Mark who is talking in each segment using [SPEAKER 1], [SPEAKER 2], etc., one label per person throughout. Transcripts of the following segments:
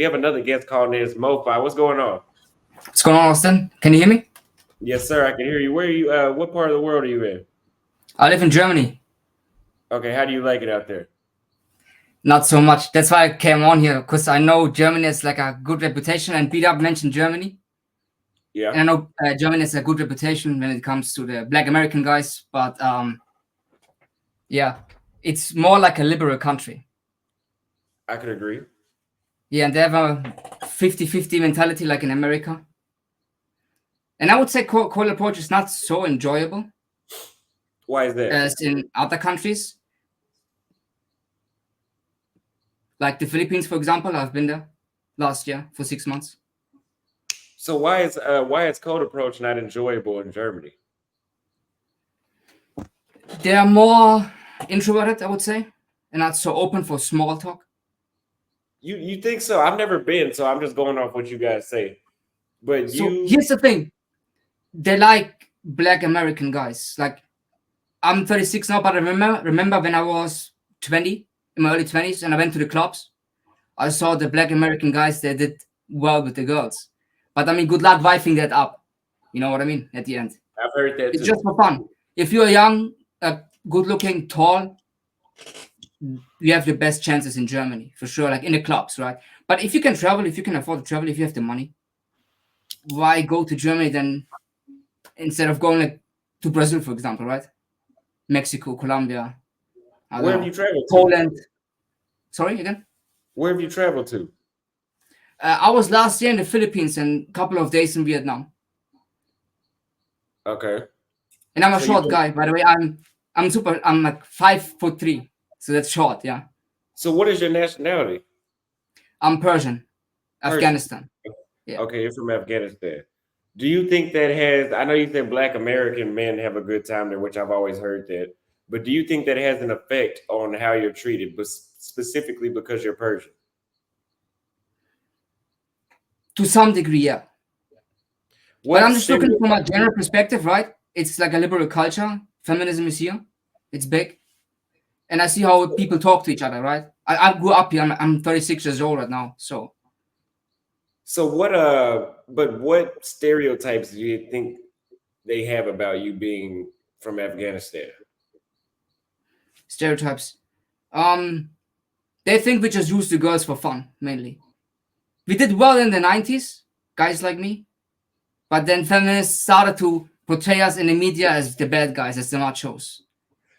[SPEAKER 1] We have another guest calling in. It's MoFi. What's going on?
[SPEAKER 2] What's going on, Austin? Can you hear me?
[SPEAKER 1] Yes, sir. I can hear you. Where are you? What part of the world are you in?
[SPEAKER 2] I live in Germany.
[SPEAKER 1] Okay. How do you like it out there?
[SPEAKER 2] Not so much. That's why I came on here, because I know Germany has like a good reputation, and Beat Up mentioned Germany.
[SPEAKER 1] Yeah.
[SPEAKER 2] And I know Germany has a good reputation when it comes to the Black American guys, but yeah, it's more like a liberal country.
[SPEAKER 1] I could agree.
[SPEAKER 2] Yeah, and they have a 50-50 mentality like in America. And I would say cold approach is not so enjoyable
[SPEAKER 1] Why is that?
[SPEAKER 2] as in other countries. Like the Philippines, for example, I've been there last year for 6 months.
[SPEAKER 1] So why is cold approach not enjoyable in Germany?
[SPEAKER 2] They are more introverted, I would say, and not so open for small talk.
[SPEAKER 1] You think so? I've never been, so I'm just going off what you guys say. But
[SPEAKER 2] So here's the thing. They like Black American guys. Like, I'm 36 now, but I remember when I was 20, in my early 20s, and I went to the clubs. I saw the Black American guys, they did well with the girls. But I mean, good luck wifing that up. You know what I mean? At the end.
[SPEAKER 1] I've heard that
[SPEAKER 2] It's
[SPEAKER 1] too.
[SPEAKER 2] just for fun. If you're young, good looking, tall, you have the best chances in Germany, for sure, like in the clubs, right? But if you can travel, if you can afford to travel, if you have the money, why go to Germany then instead of going like to Brazil, for example, right? Mexico, Colombia,
[SPEAKER 1] Where have you traveled to?
[SPEAKER 2] Poland. Sorry, again?
[SPEAKER 1] Where have you traveled to?
[SPEAKER 2] I was last year in the Philippines and a couple of days in Vietnam.
[SPEAKER 1] Okay.
[SPEAKER 2] And I'm a
[SPEAKER 1] So
[SPEAKER 2] short guy, by the way. I'm like 5'3", so that's short, yeah.
[SPEAKER 1] So what is your nationality?
[SPEAKER 2] I'm Persian,
[SPEAKER 1] Persian.
[SPEAKER 2] Afghanistan. Yeah.
[SPEAKER 1] Okay, you're from Afghanistan. Do you think that has, I know you said Black American men have a good time there, which I've always heard that, but do you think that has an effect on how you're treated, but specifically because you're Persian?
[SPEAKER 2] To some degree, yeah. But
[SPEAKER 1] What
[SPEAKER 2] I'm just looking from a
[SPEAKER 1] stereotypes-
[SPEAKER 2] general perspective, right? It's like a liberal culture. Feminism is here. It's big. And I see how people talk to each other, right? I grew up here. I'm 36 years old right now. So
[SPEAKER 1] So but what stereotypes do you think they have about you being from Afghanistan?
[SPEAKER 2] stereotypes. They think we just use the girls for fun, mainly. We did well in the 90s, guys like me. But then feminists started to portray us in the media as the bad guys, as the machos.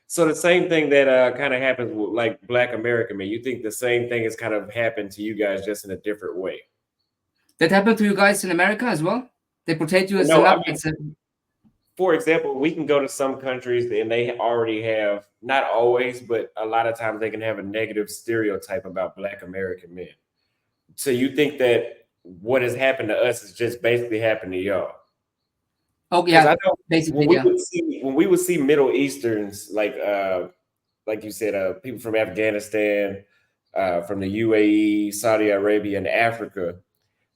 [SPEAKER 1] So the same thing that kind of happens with like Black American men, you think the same thing has kind of happened to you guys just in a different way?
[SPEAKER 2] That happened to you guys in America as well? They portrayed you as
[SPEAKER 1] No, I
[SPEAKER 2] the
[SPEAKER 1] mean, for example, we can go to some countries and they already have, not always, but a lot of times they can have a negative stereotype about Black American men. So you think that what has happened to us is just basically happened to y'all?
[SPEAKER 2] Oh
[SPEAKER 1] Because
[SPEAKER 2] yeah,
[SPEAKER 1] I know
[SPEAKER 2] basically,
[SPEAKER 1] when
[SPEAKER 2] yeah.
[SPEAKER 1] we would see Middle Easterns like you said, people from Afghanistan, from the UAE, Saudi Arabia, and Africa,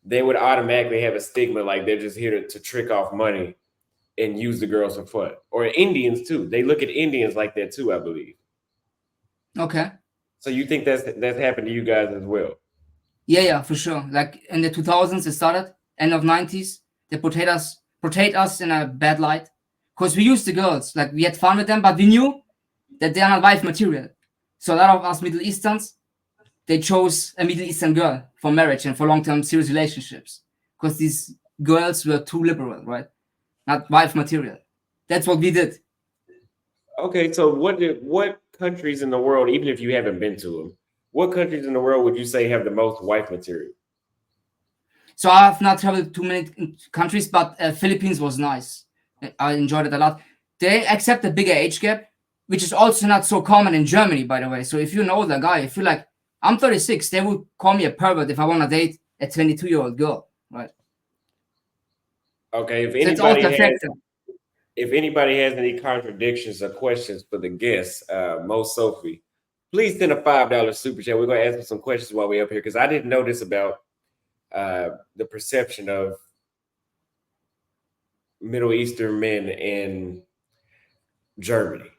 [SPEAKER 1] they would automatically have a stigma like they're just here to trick off money and use the girls for fun. Or Indians too. They look at Indians like that too, I believe.
[SPEAKER 2] Okay.
[SPEAKER 1] So you think that's happened to you guys as well?
[SPEAKER 2] Yeah, for sure. Like in the 2000s, it started, end of 90s. They portrayed us in a bad light, because we used the girls. Like we had fun with them, but we knew that they are not wife material. So a lot of us Middle Easterns, they chose a Middle Eastern girl for marriage and for long-term serious relationships, because these girls were too liberal, right? Not wife material. That's what we did.
[SPEAKER 1] Okay, so what countries in the world, even if you haven't been to them, what countries in the world would you say have the most wife material?
[SPEAKER 2] So I have not traveled to many countries, but Philippines was nice. I enjoyed it a lot. They accept a bigger age gap, which is also not so common in Germany, by the way. So if you're an older guy, if you're like, I'm 36, they would call me a pervert if I want to date a 22-year-old girl, right?
[SPEAKER 1] Okay,
[SPEAKER 2] So it's also a factor.
[SPEAKER 1] if anybody has any contradictions or questions for the guests, Mo Sophie, please send a $5 super chat. We're gonna ask him some questions while we're up here because I didn't know this about the perception of Middle Eastern men in Germany.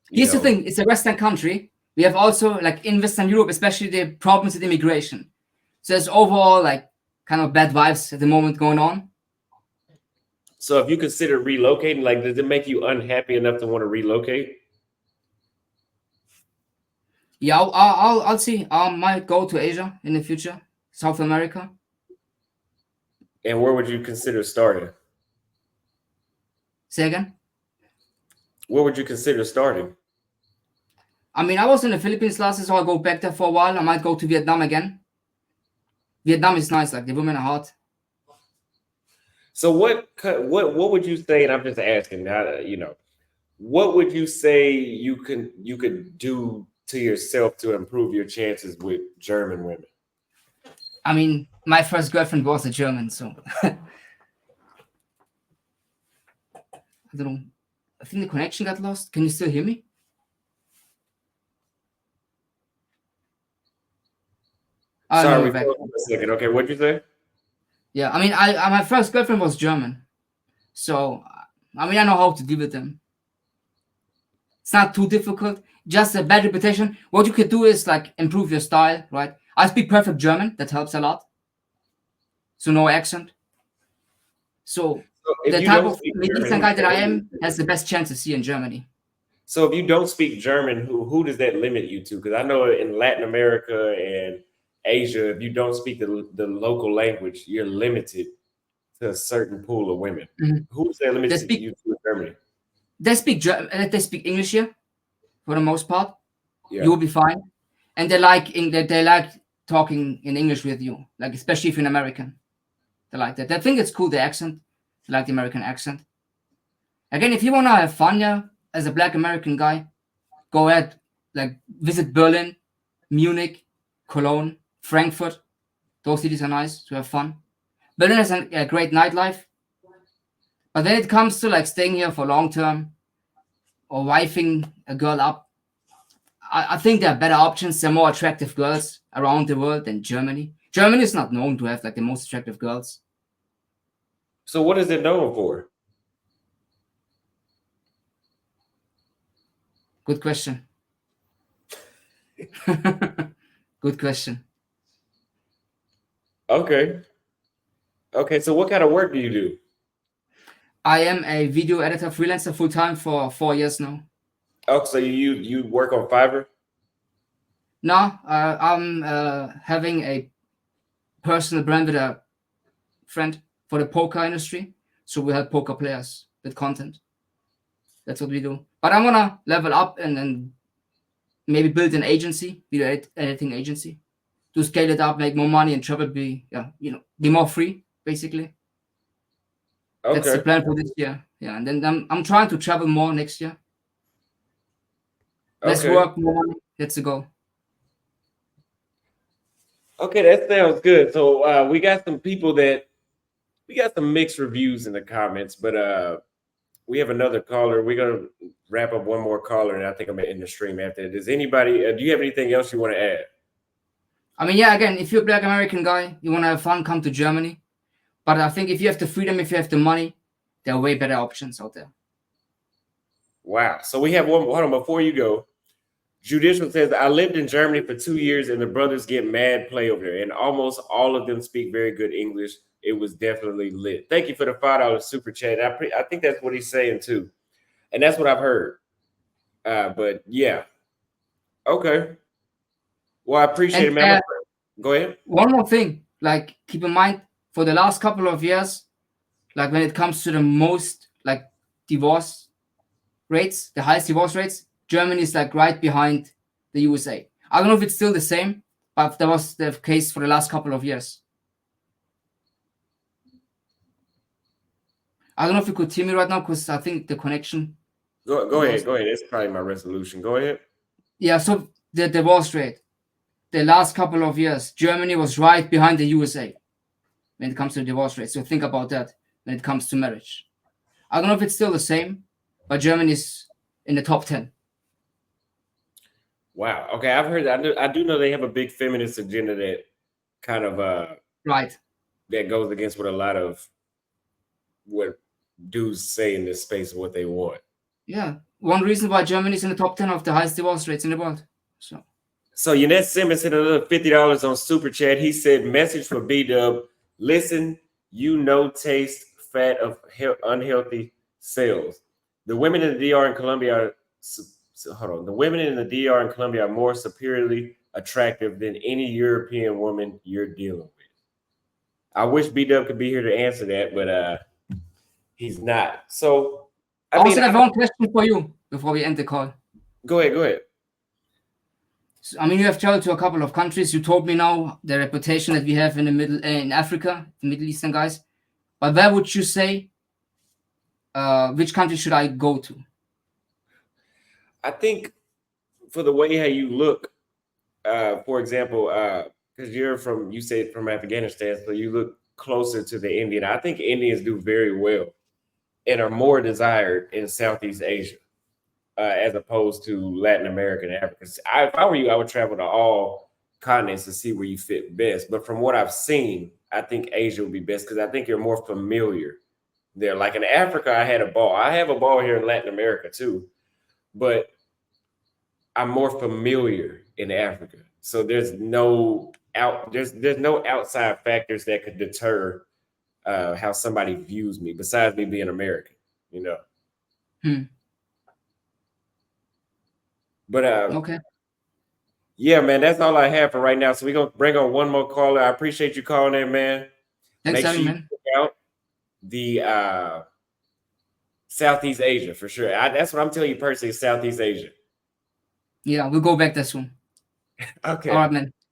[SPEAKER 2] Here's the thing: it's a Western country. We have also, like in Western Europe, especially the problems with immigration. So there's overall like kind of bad vibes at the moment going on.
[SPEAKER 1] So if you consider relocating, like, does it make you unhappy enough to want to relocate?
[SPEAKER 2] Yeah, I'll see. I might go to Asia in the future, South America.
[SPEAKER 1] And where would you consider starting?
[SPEAKER 2] Say again.
[SPEAKER 1] Where would you consider starting?
[SPEAKER 2] I mean, I was in the Philippines last year, so I'll go back there for a while. I might go to Vietnam again. Vietnam is nice, like the women are hot.
[SPEAKER 1] So what would you say? And I'm just asking, what would you say you could do to yourself to improve your chances with German women?
[SPEAKER 2] I mean, my first girlfriend was a German, so I don't know. I think the connection got lost. Can you still hear me? Oh, no,
[SPEAKER 1] Sorry, we
[SPEAKER 2] we're back.
[SPEAKER 1] paused for a second. Okay, what'd you say?
[SPEAKER 2] Yeah, I mean, I my first girlfriend was German, so I mean, I know how to deal with them. It's not too difficult. Just a bad reputation. What you could do is like improve your style, right? I speak perfect German. That helps a lot. So no accent. So
[SPEAKER 1] So if
[SPEAKER 2] the
[SPEAKER 1] you
[SPEAKER 2] type
[SPEAKER 1] don't
[SPEAKER 2] of
[SPEAKER 1] speak
[SPEAKER 2] Medizin
[SPEAKER 1] German,
[SPEAKER 2] guy that I am has the best chances here in Germany.
[SPEAKER 1] so if you don't speak German, who does that limit you to? Because I know in Latin America and Asia, if you don't speak the local language, you're limited to a certain pool of women.
[SPEAKER 2] Mhm.
[SPEAKER 1] Who's that
[SPEAKER 2] They
[SPEAKER 1] limited
[SPEAKER 2] speak
[SPEAKER 1] you to in Germany?
[SPEAKER 2] they speak English here for the most part.
[SPEAKER 1] Yeah.
[SPEAKER 2] You will be fine, and they like talking in English with you, like especially if you're an American. They like that. They think it's cool the accent. They like the American accent. Again, if you wanna have fun, yeah, as a Black American guy, go ahead, like visit Berlin, Munich, Cologne, Frankfurt. Those cities are nice to have fun. Berlin has a great nightlife, but when it comes to like staying here for long term or wifing a girl up, I think there are better options. There are more attractive girls around the world than Germany. Germany is not known to have like the most attractive girls.
[SPEAKER 1] So what is it known for?
[SPEAKER 2] Good question. Good question.
[SPEAKER 1] Okay. Okay. So what kind of work do you do?
[SPEAKER 2] I am a video editor freelancer full time for 4 years now.
[SPEAKER 1] Oh, so you work on Fiverr?
[SPEAKER 2] Now I'm having a personal brand with a friend for the poker industry. So we help poker players with content. That's what we do. But I'm gonna level up and then maybe build an agency, video editing agency, to scale it up, make more money, and travel. Be more free. Basically, that's the
[SPEAKER 1] Okay.
[SPEAKER 2] plan for this year. Yeah, and then I'm trying to travel more next year. Less
[SPEAKER 1] Okay.
[SPEAKER 2] work, more money. That's the goal.
[SPEAKER 1] Okay, that sounds good. So we got some mixed reviews in the comments, but we have another caller. We're gonna wrap up one more caller, and I think I'm gonna end the stream after. Does anybody? Do you have anything else you want to add?
[SPEAKER 2] I mean, yeah. Again, if you're a Black American guy, you want to have fun, come to Germany. But I think if you have the freedom, if you have the money, there are way better options out there.
[SPEAKER 1] Wow. So we have one. Hold on, before you go. Judicial says, I lived in Germany for 2 years and the brothers get mad play over there, and almost all of them speak very good English. It was definitely lit. Thank you for the $5 super chat. I think that's what he's saying too. And that's what I've heard. But yeah. Okay. Well, I appreciate it,
[SPEAKER 2] And
[SPEAKER 1] man. Go ahead.
[SPEAKER 2] one more thing, like keep in mind, for the last couple of years, like when it comes to the most like divorce rates, the highest divorce rates, Germany is like right behind the USA. I don't know if it's still the same, but that was the case for the last couple of years. I don't know if you could hear me right now because I think the connection.
[SPEAKER 1] Go ahead. Go ahead. That's probably my resolution. Go ahead.
[SPEAKER 2] Yeah, so the divorce rate, the last couple of years, Germany was right behind the USA when it comes to the divorce rate. So think about that when it comes to marriage. I don't know if it's still the same, but Germany is in the top 10.
[SPEAKER 1] Wow. Okay. I've heard that. I do know they have a big feminist agenda that kind of
[SPEAKER 2] Right.
[SPEAKER 1] that goes against what a lot of what dudes say in this space of what they want.
[SPEAKER 2] Yeah. One reason why Germany is in the top 10 of the highest divorce rates in the world. So
[SPEAKER 1] So Yannette Simmons hit another $50 on Super Chat. He said, "Message for B Dub. Listen, you know, taste fat of unhealthy cells. The women in the DR and Colombia are hold on. The women in the DR and Colombia are more superiorly attractive than any European woman you're dealing with." I wish B Dub could be here to answer that, but he's not. So
[SPEAKER 2] I also have one question for you before we end the call.
[SPEAKER 1] Go ahead.
[SPEAKER 2] So, I mean, you have traveled to a couple of countries. You told me now the reputation that we have in in Africa, the Middle Eastern guys. But where would you say, which country should I go to?
[SPEAKER 1] I think for the way how you look, for example, because you said from Afghanistan, so you look closer to the Indian. I think Indians do very well and are more desired in Southeast Asia as opposed to Latin America and Africa. If I were you, I would travel to all continents to see where you fit best. But from what I've seen, I think Asia would be best because I think you're more familiar there. Like in Africa, I had a ball. I have a ball here in Latin America too, but I'm more familiar in Africa. So there's no outside factors that could deter how somebody views me besides me being American, you know. But
[SPEAKER 2] okay.
[SPEAKER 1] Yeah, man, that's all I have for right now. So we're gonna bring on one more caller. I appreciate you calling in, man.
[SPEAKER 2] Thanks,
[SPEAKER 1] Make sure you
[SPEAKER 2] man.
[SPEAKER 1] check out the Southeast Asia for sure. That's what I'm telling you personally, Southeast Asia.
[SPEAKER 2] Yeah, we'll go back there soon.
[SPEAKER 1] Okay.
[SPEAKER 2] All right, man.